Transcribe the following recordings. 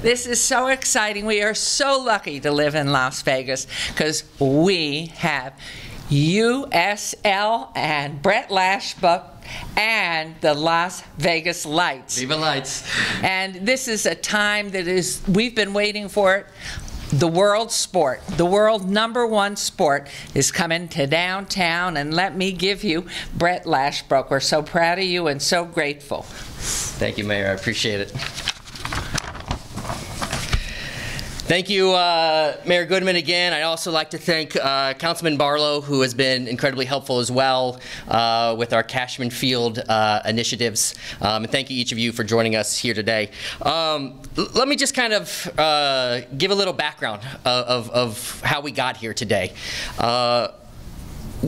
This is so exciting. We are so lucky to live in Las Vegas because we have USL and Brett Lashbrook and the Las Vegas Lights. Viva Lights. And this is a time that we've been waiting for it. The world sport, the world #1 sport is coming to downtown, and let me give you Brett Lashbrook. We're so proud of you and so grateful. Thank you, Mayor. I appreciate it. Thank you, Mayor Goodman, again. I'd also like to thank Councilman Barlow, who has been incredibly helpful as well with our Cashman Field initiatives. And thank you, each of you, for joining us here today. Let me just kind of give a little background of how we got here today.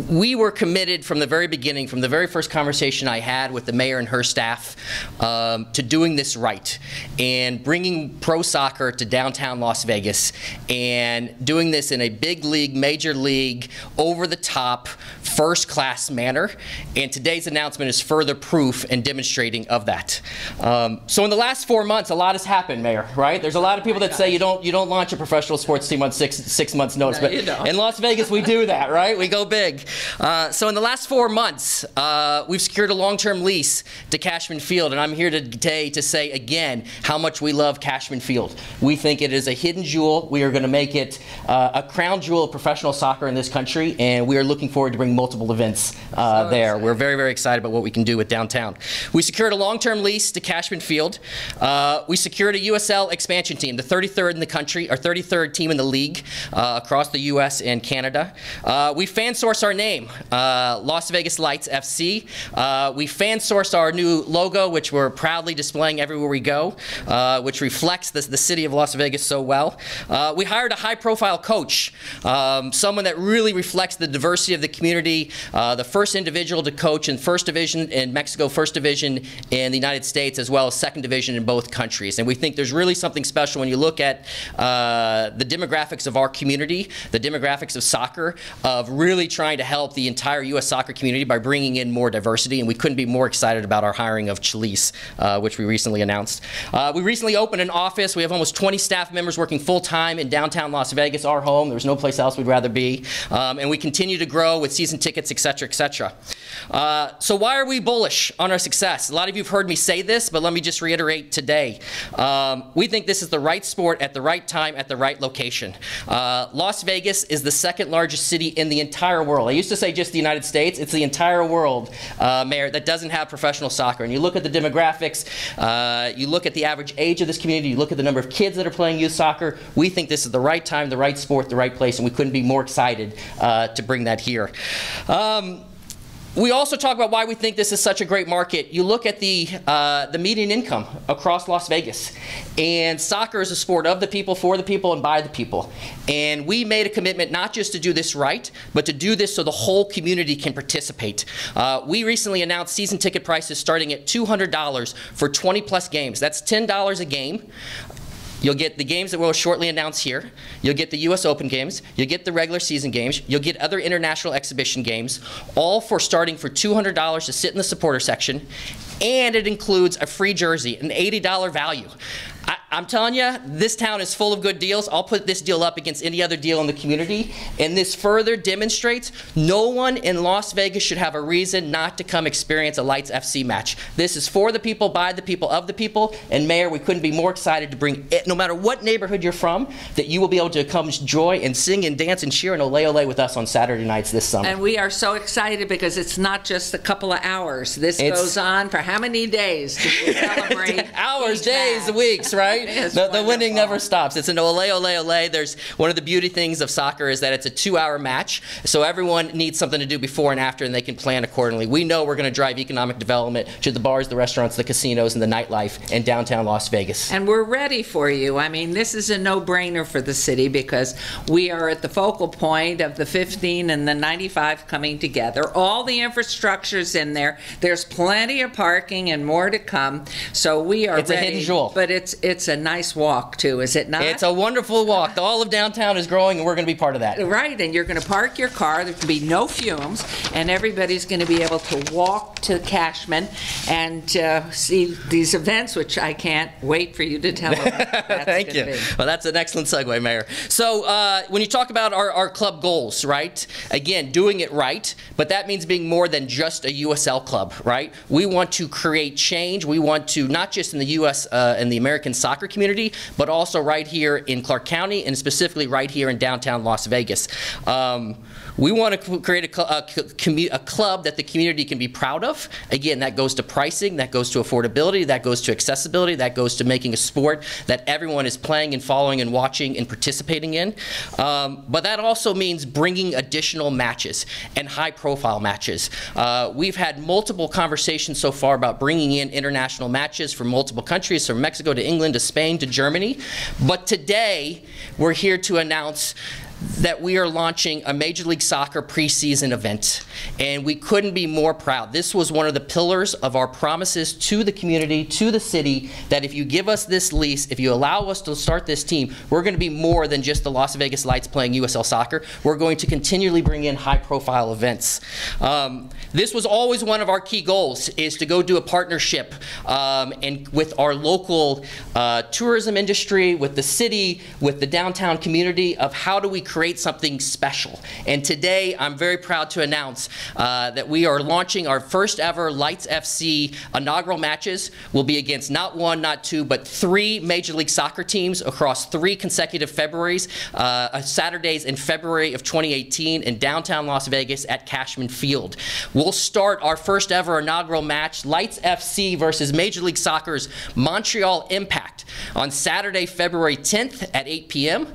We were committed from the very beginning, from the very first conversation I had with the mayor and her staff, to doing this right and bringing pro soccer to downtown Las Vegas and doing this in a big league, major league, over-the-top, first-class manner. And today's announcement is further proof and demonstrating of that. So in the last 4 months, a lot has happened, Mayor, right? There's a lot of people that say you don't launch a professional sports team on six months' notice, but in Las Vegas we do that, right? We go big. So in the last 4 months, we've secured a long-term lease to Cashman Field, and I'm here today to say again how much we love Cashman Field. We think it is a hidden jewel. We are going to make it a crown jewel of professional soccer in this country, and we are looking forward to bring multiple events there. We're very, very excited about what we can do with downtown. We secured a long-term lease to Cashman Field. We secured a USL expansion team, the 33rd in the country, our 33rd team in the league across the U.S. and Canada. We fan-sourced our name, Las Vegas Lights FC. We fan-sourced our new logo, which we're proudly displaying everywhere we go, which reflects the city of Las Vegas so well. We hired a high-profile coach, someone that really reflects the diversity of the community, the first individual to coach in First Division in Mexico, First Division in the United States, as well as Second Division in both countries. And we think there's really something special when you look at the demographics of our community, the demographics of soccer, of really trying to help the entire U.S. soccer community by bringing in more diversity, and we couldn't be more excited about our hiring of Chalice, which we recently announced. We recently opened an office. We have almost 20 staff members working full-time in downtown Las Vegas, our home. There's no place else we'd rather be. And we continue to grow with season tickets, et cetera, et cetera. So why are we bullish on our success? A lot of you have heard me say this, but let me just reiterate today. We think this is the right sport at the right time at the right location. Las Vegas is the second largest city in the entire world. I used to say just the United States. It's the entire world, Mayor, that doesn't have professional soccer. And you look at the demographics, you look at the average age of this community, you look at the number of kids that are playing youth soccer. We think this is the right time, the right sport, the right place, and we couldn't be more excited to bring that here. We also talk about why we think this is such a great market. You look at the median income across Las Vegas, and soccer is a sport of the people, for the people, and by the people. And we made a commitment not just to do this right, but to do this so the whole community can participate. We recently announced season ticket prices starting at $200 for 20-plus games. That's $10 a game. You'll get the games that we'll shortly announce here. You'll get the U.S. Open games. You'll get the regular season games. You'll get other international exhibition games, all for starting for $200 to sit in the supporter section. And it includes a free jersey, an $80 value. I'm telling you, this town is full of good deals. I'll put this deal up against any other deal in the community. And this further demonstrates no one in Las Vegas should have a reason not to come experience a Lights FC match. This is for the people, by the people, of the people. And Mayor, we couldn't be more excited to bring it, no matter what neighborhood you're from, that you will be able to come enjoy and sing and dance and cheer and ole ole with us on Saturday nights this summer. And we are so excited because it's not just a couple of hours. This goes on for how many days to celebrate? Hours, days, weeks, right? The winning never stops. It's an ole, ole, ole. There's one of the beauty things of soccer is that it's a 2-hour match, so everyone needs something to do before and after, and they can plan accordingly. We know we're going to drive economic development to the bars, the restaurants, the casinos, and the nightlife in downtown Las Vegas. And we're ready for you. I mean, this is a no-brainer for the city because we are at the focal point of the 15 and the 95 coming together. All the infrastructure's in there. There's plenty of parking and more to come. So we are ready. It's a hidden jewel. But it's a nice walk, too, is it not? It's a wonderful walk. All of downtown is growing, and we're going to be part of that. Right, and you're going to park your car. There can be no fumes, and everybody's going to be able to walk to Cashman and see these events, which I can't wait for you to tell them. Thank you. Well, that's an excellent segue, Mayor. So when you talk about our club goals, right, again, doing it right, but that means being more than just a USL club, right? We want to create change. We want to, not just in the U.S. and the American soccer community, but also right here in Clark County and specifically right here in downtown Las Vegas. We want to create a club that the community can be proud of. Again, that goes to pricing, that goes to affordability, that goes to accessibility, that goes to making a sport that everyone is playing and following and watching and participating in. But that also means bringing additional matches and high-profile matches. We've had multiple conversations so far about bringing in international matches from multiple countries, from Mexico to England to Spain to Germany. But today, we're here to announce that we are launching a Major League Soccer preseason event, and we couldn't be more proud. This was one of the pillars of our promises to the community, to the city, that if you give us this lease, if you allow us to start this team, we're going to be more than just the Las Vegas Lights playing USL Soccer. We're going to continually bring in high-profile events. This was always one of our key goals, is to go do a partnership and with our local tourism industry, with the city, with the downtown community, of how do we create something special. And today, I'm very proud to announce that we are launching our first ever Lights FC inaugural matches. Will be against not one, not two, but 3 Major League Soccer teams across 3 consecutive Februaries, Saturdays in February of 2018 in downtown Las Vegas at Cashman Field. We'll start our first ever inaugural match, Lights FC versus Major League Soccer's Montreal Impact, on Saturday, February 10th at 8 p.m.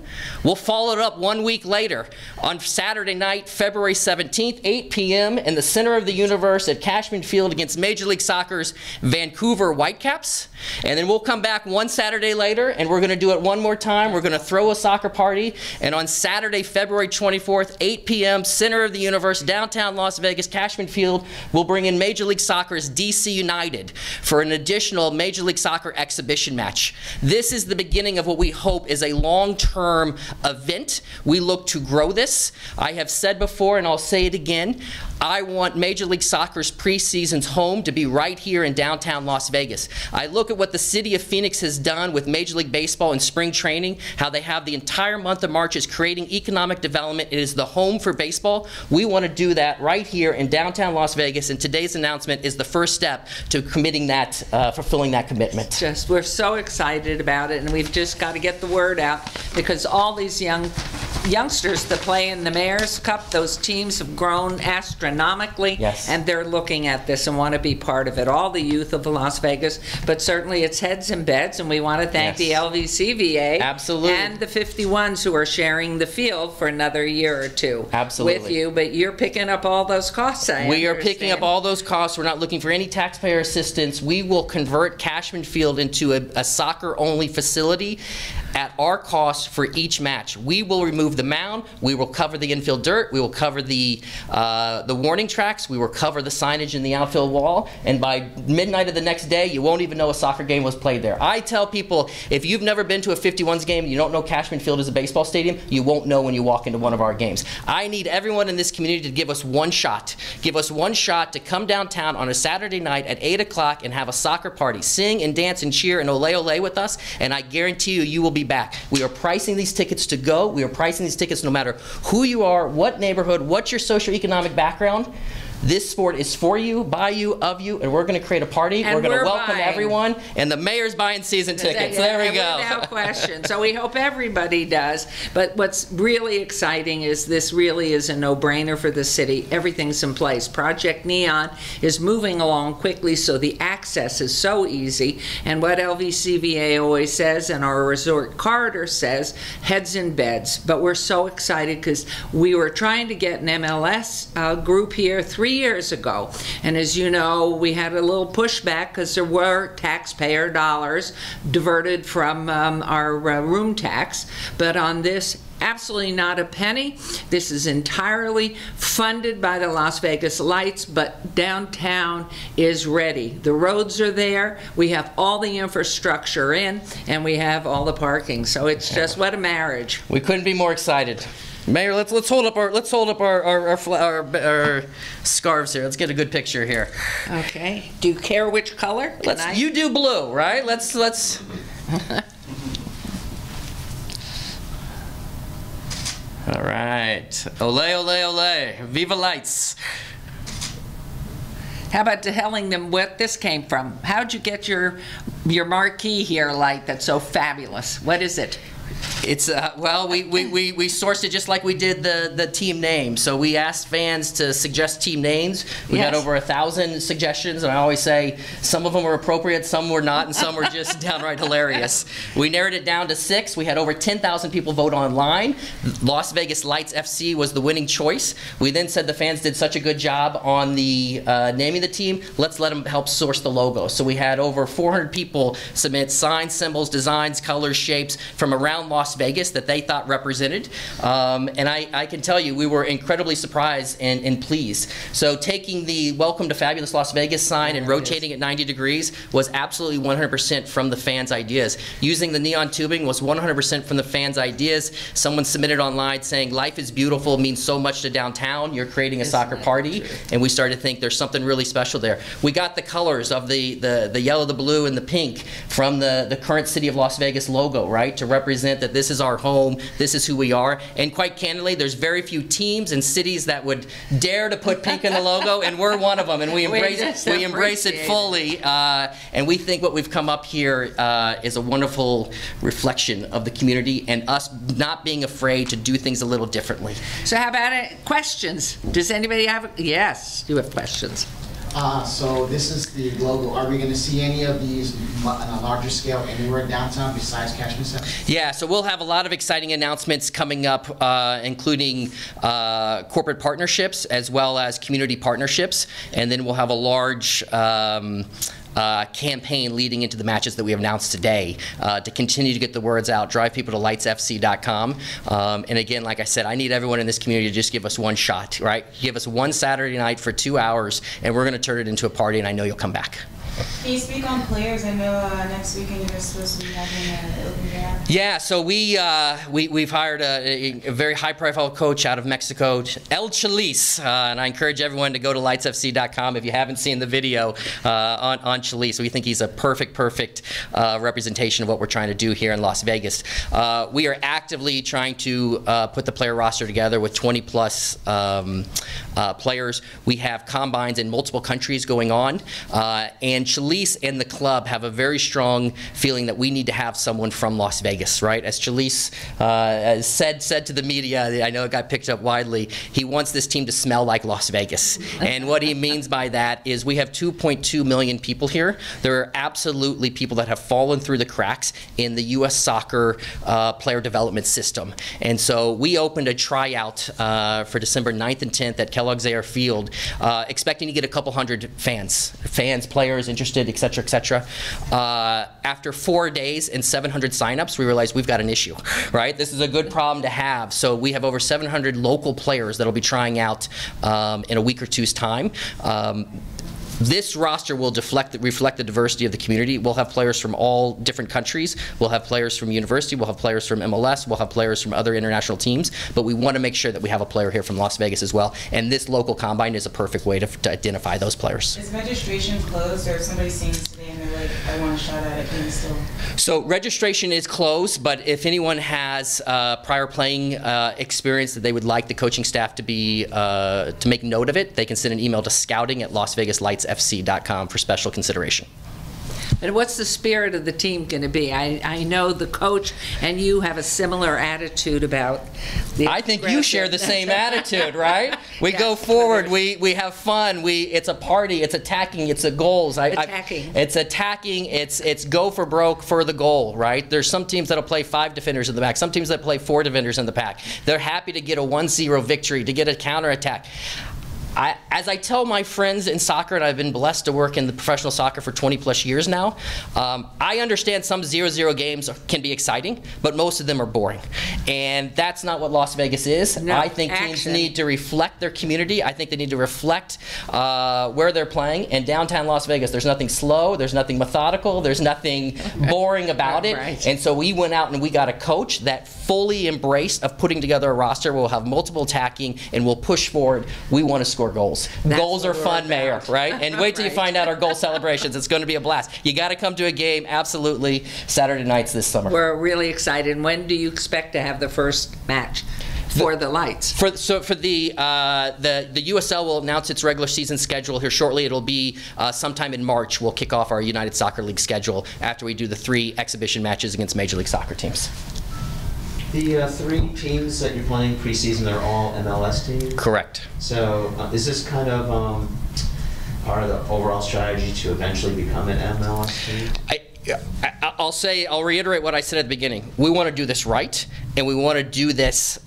We'll follow it up 1 week later on Saturday night, February 17th, 8 p.m. in the center of the universe at Cashman Field against Major League Soccer's Vancouver Whitecaps. And then we'll come back 1 Saturday later, and we're going to do it one more time. We're going to throw a soccer party, and on Saturday, February 24th, 8 p.m., center of the universe, downtown Las Vegas, Cashman Field, we'll bring in Major League Soccer's DC United for an additional Major League Soccer exhibition match. This is the beginning of what we hope is a long-term event. We look to grow this. I have said before, and I'll say it again, I want Major League Soccer's preseason's home to be right here in downtown Las Vegas. I look at what the city of Phoenix has done with Major League Baseball and spring training, how they have the entire month of March is creating economic development. It is the home for baseball. We want to do that right here in downtown Las Vegas, and today's announcement is the first step to committing that, fulfilling that commitment. We're so excited about it, and we've just got to get the word out, because all these youngsters that play in the Mayor's Cup, those teams have grown astronomically, yes, and they're looking at this and want to be part of it. All the youth of Las Vegas, but certainly it's heads and beds, and we want to thank the LVCVA absolutely, and the 51s who are sharing the field for another year or two absolutely with you, but you're picking up all those costs, We are picking up all those costs. We're not looking for any taxpayer assistance. We will convert Cashman Field into a soccer-only facility at our cost for each match. We will remove the mound, we will cover the infield dirt, we will cover the warning tracks, we will cover the signage in the outfield wall, and by midnight of the next day, you won't even know a soccer game was played there. I tell people, if you've never been to a 51s game, you don't know Cashman Field is a baseball stadium, you won't know when you walk into one of our games. I need everyone in this community to give us one shot. Give us one shot to come downtown on a Saturday night at 8 o'clock and have a soccer party. Sing and dance and cheer and ole ole with us, and I guarantee you, you will be back. We are pricing these tickets to go. We are pricing these tickets no matter who you are, what neighborhood, what's your socioeconomic background. This sport is for you, by you, of you, and we're going to create a party. And we're going to welcome everyone, and the mayor's buying season tickets. There we go. Without question. So we hope everybody does. But what's really exciting is this really is a no-brainer for the city. Everything's in place. Project Neon is moving along quickly, so the access is so easy. And what LVCVA always says, and our resort corridor says, heads in beds. But we're so excited because we were trying to get an MLS group here 3 years ago, and as you know, we had a little pushback because there were taxpayer dollars diverted from our room tax. But on this absolutely not a penny. This is entirely funded by the Las Vegas Lights, but downtown is ready. The roads are there, we have all the infrastructure in, and we have all the parking. So it's just, what a marriage. We couldn't be more excited. Mayor, let's hold up our scarves here. Let's get a good picture here. Okay. Do you care which color? You do blue, right? Let's. All right. Ole, ole, ole. Viva Lights. How about telling them what this came from? How'd you get your marquee here light that's so fabulous? What is it? It's well, we sourced it just like we did the team name. So we asked fans to suggest team names. We got over 1,000 suggestions, and I always say some of them were appropriate, some were not, and some were just downright hilarious. We narrowed it down to 6. We had over 10,000 people vote online. Las Vegas Lights FC was the winning choice. We then said the fans did such a good job on the naming the team. Let's let them help source the logo. So we had over 400 people submit signs, symbols, designs, colors, shapes from around Las Vegas that they thought represented, and I can tell you we were incredibly surprised and pleased. So taking the Welcome to Fabulous Las Vegas sign and rotating it 90 degrees was absolutely 100% from the fans' ideas. Using the neon tubing was 100% from the fans' ideas. Someone submitted online saying life is beautiful, means so much to downtown, you're creating a soccer party, and we started to think there's something really special there. We got the colors of the yellow, the blue, and the pink from the current City of Las Vegas logo, right, to represent that this is our home, this is who we are. And quite candidly, there's very few teams and cities that would dare to put pink in the logo, and we're one of them, and we embrace it fully. And we think what we've come up here is a wonderful reflection of the community and us not being afraid to do things a little differently. So how about it? Questions? Does anybody have? Yes, you have questions. So this is the logo. Are we going to see any of these on a larger scale anywhere downtown besides Cashman Center? Yeah, so we'll have a lot of exciting announcements coming up, including corporate partnerships as well as community partnerships, and then we'll have a large campaign leading into the matches that we have announced today to continue to get the words out, drive people to lightsfc.com. And again, like I said, I need everyone in this community to just give us one shot, right? Give us one Saturday night for 2 hours, and we're going to turn it into a party, and I know you'll come back. Can you speak on players? I know next weekend you're supposed to be having an open draft. Yeah, so we've hired a very high-profile coach out of Mexico, El Chalice, and I encourage everyone to go to lightsfc.com if you haven't seen the video on Chalice. We think he's a perfect representation of what we're trying to do here in Las Vegas. We are actively trying to put the player roster together with 20-plus players. We have combines in multiple countries going on, and Chalice and the club have a very strong feeling that we need to have someone from Las Vegas, right? As Chalice said to the media, I know it got picked up widely, he wants this team to smell like Las Vegas. And what he means by that is we have 2.2 million people here. There are absolutely people that have fallen through the cracks in the U.S. soccer player development system. And so we opened a tryout for December 9th and 10th at Kellogg's Air Field, expecting to get a couple hundred fans, players, interested, et cetera, et cetera. After 4 days and 700 signups, we realized we've got an issue, right? This is a good problem to have. So we have over 700 local players that'll be trying out in a week or two's time. This roster will reflect the diversity of the community. We'll have players from all different countries. We'll have players from university. We'll have players from MLS. We'll have players from other international teams. But we want to make sure that we have a player here from Las Vegas as well. And this local combine is a perfect way to identify those players. Is registration closed, or if somebody's seeing this today and they're like, I want a shot at it, can you still? So registration is closed, but if anyone has prior playing experience that they would like the coaching staff to make note of it, they can send an email to scouting@LasVegasLightsFC.com for special consideration. But what's the spirit of the team going to be? I know the coach and you have a similar attitude about the I think you share the same attitude, right? We go forward, we have fun, it's a party, it's attacking, it's a goals. It's attacking, it's go for broke for the goal, right? There's some teams that'll play 5 defenders in the back, some teams that play 4 defenders in the back. They're happy to get a 1-0 victory, to get a counterattack. as I tell my friends in soccer, and I've been blessed to work in the professional soccer for 20 plus years now, I understand some 0-0 games can be exciting, but most of them are boring. And that's not what Las Vegas is. No, I think teams need to reflect their community. I think they need to reflect where they're playing. And downtown Las Vegas, there's nothing slow, there's nothing methodical, there's nothing boring about it. Right. And so we went out and we got a coach that fully embraced of putting together a roster. We'll have multiple attacking and we'll push forward. We want to score goals. Goals are fun, Mayor, right? And wait till you find out our goal celebrations. It's going to be a blast. You got to come to a game, absolutely, Saturday nights this summer. We're really excited. When do you expect to have the first match for the lights? For the USL will announce its regular season schedule here shortly. It'll be sometime in March. We'll kick off our United Soccer League schedule after we do the 3 exhibition matches against Major League Soccer teams. The 3 teams that you're playing preseason, they're all MLS teams? Correct. So is this kind of part of the overall strategy to eventually become an MLS team? I'll reiterate what I said at the beginning. We want to do this right, and we want to do this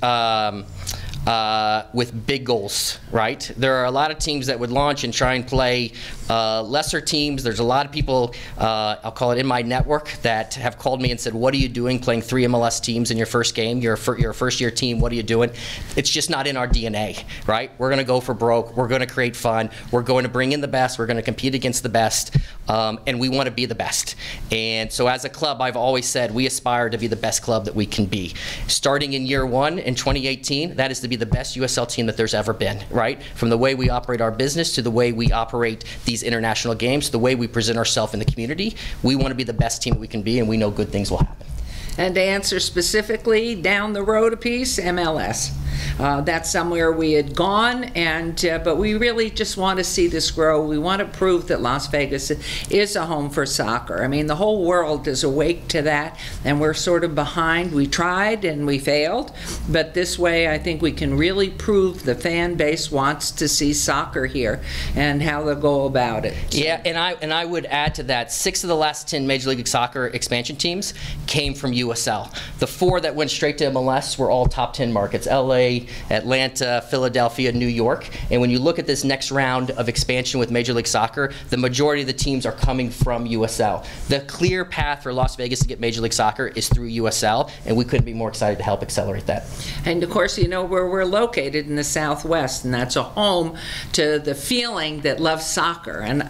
with big goals, right? There are a lot of teams that would launch and try and play lesser teams. There's a lot of people, I'll call it in my network, that have called me and said, what are you doing playing 3 MLS teams in your first game? You're a first-year team. What are you doing? It's just not in our DNA, right? We're going to go for broke. We're going to create fun. We're going to bring in the best. We're going to compete against the best, and we want to be the best. And so as a club, I've always said we aspire to be the best club that we can be. Starting in year 1 in 2018, that is to be the best USL team that there's ever been, right? From the way we operate our business to the way we operate these international games, the way we present ourselves in the community, we want to be the best team that we can be, and we know good things will happen. And to answer specifically, down the road a piece, MLS. That's somewhere we had gone, and but we really just want to see this grow. We want to prove that Las Vegas is a home for soccer. I mean, the whole world is awake to that, and we're sort of behind. We tried and we failed, but this way I think we can really prove the fan base wants to see soccer here and how they'll go about it. So. Yeah, and I would add to that, 6 of the last 10 Major League Soccer expansion teams came from USL. The 4 that went straight to MLS were all top 10 markets: LA, Atlanta, Philadelphia, New York. And when you look at this next round of expansion with Major League Soccer, the majority of the teams are coming from USL. The clear path for Las Vegas to get Major League Soccer is through USL, and we couldn't be more excited to help accelerate that. And of course, you know where we're located in the Southwest, and that's a home to the feeling that loves soccer. And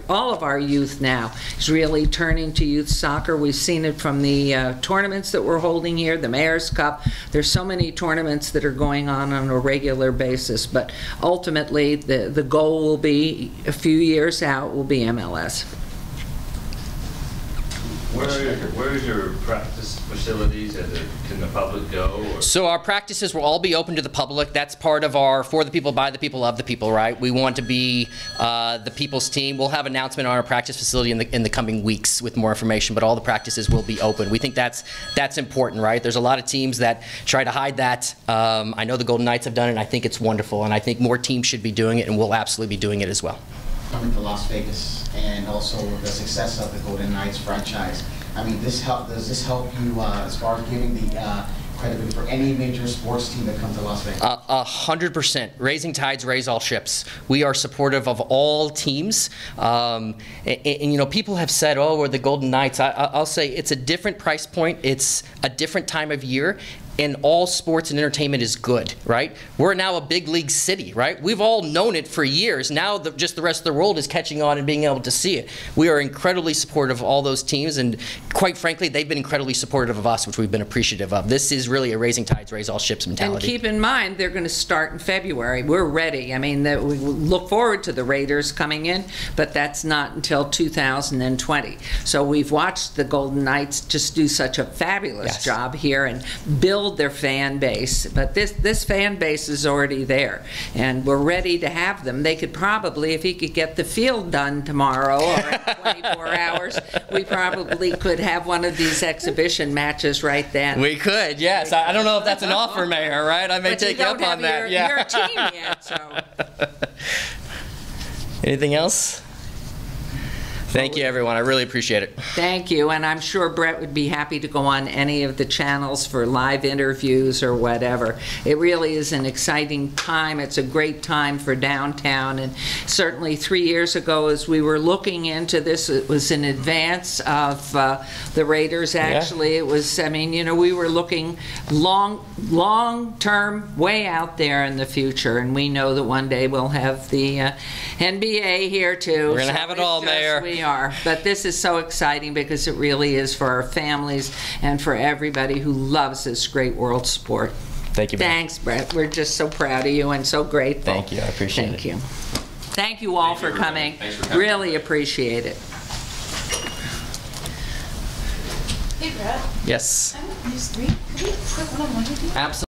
all of our youth now is really turning to youth soccer. We've seen it from the tournaments that we're holding here, the Mayor's Cup. There's so many tournaments that are going on a regular basis, but ultimately the goal will be, a few years out, will be MLS. Where is your practice facilities, and can the public go? Or? So our practices will all be open to the public. That's part of our for the people, by the people, of the people, right? We want to be the people's team. We'll have an announcement on our practice facility in the coming weeks with more information, but all the practices will be open. We think that's important, right? There's a lot of teams that try to hide that. I know the Golden Knights have done it, and I think it's wonderful, and I think more teams should be doing it, and we'll absolutely be doing it as well. Coming to Las Vegas, and also the success of the Golden Knights franchise. I mean, does this help you as far as giving the credibility for any major sports team that comes to Las Vegas? 100%. Raising tides raise all ships. We are supportive of all teams. And you know, people have said, oh, we're the Golden Knights. I'll say it's a different price point. It's a different time of year. And all sports and entertainment is good, right? We're now a big league city, right? We've all known it for years. Now just the rest of the world is catching on and being able to see it. We are incredibly supportive of all those teams, and quite frankly, they've been incredibly supportive of us, which we've been appreciative of. This is really a raising tides, raise all ships mentality. And keep in mind, they're going to start in February. We're ready. I mean, we look forward to the Raiders coming in, but that's not until 2020. So we've watched the Golden Knights just do such a fabulous job here and build their fan base, but this fan base is already there, and we're ready to have them. They could probably, if he could get the field done tomorrow or in 24 hours, we probably could have one of these exhibition matches right then. We could, yes. I don't know if that's an offer, Mayor, right? I may take you up on that. Your team yet, so. Anything else? I Thank you, everyone. I really appreciate it. Thank you, and I'm sure Brett would be happy to go on any of the channels for live interviews or whatever. It really is an exciting time. It's a great time for downtown, and certainly 3 years ago as we were looking into this, it was in advance of the Raiders, actually. It was, I mean, you know, we were looking long-term, way out there in the future, and we know that one day we'll have the NBA here too. We're going to have it all, Mayor. We are. But this is so exciting because it really is for our families and for everybody who loves this great world sport. Thank you, Mayor. Thanks, Brett. We're just so proud of you and so grateful. Thank you. I appreciate it. Thank you. Thank you all for coming. Thanks for coming. Really appreciate it. Hey, Brett. Yes. I have these three. Could we put one on one with you? Absolutely.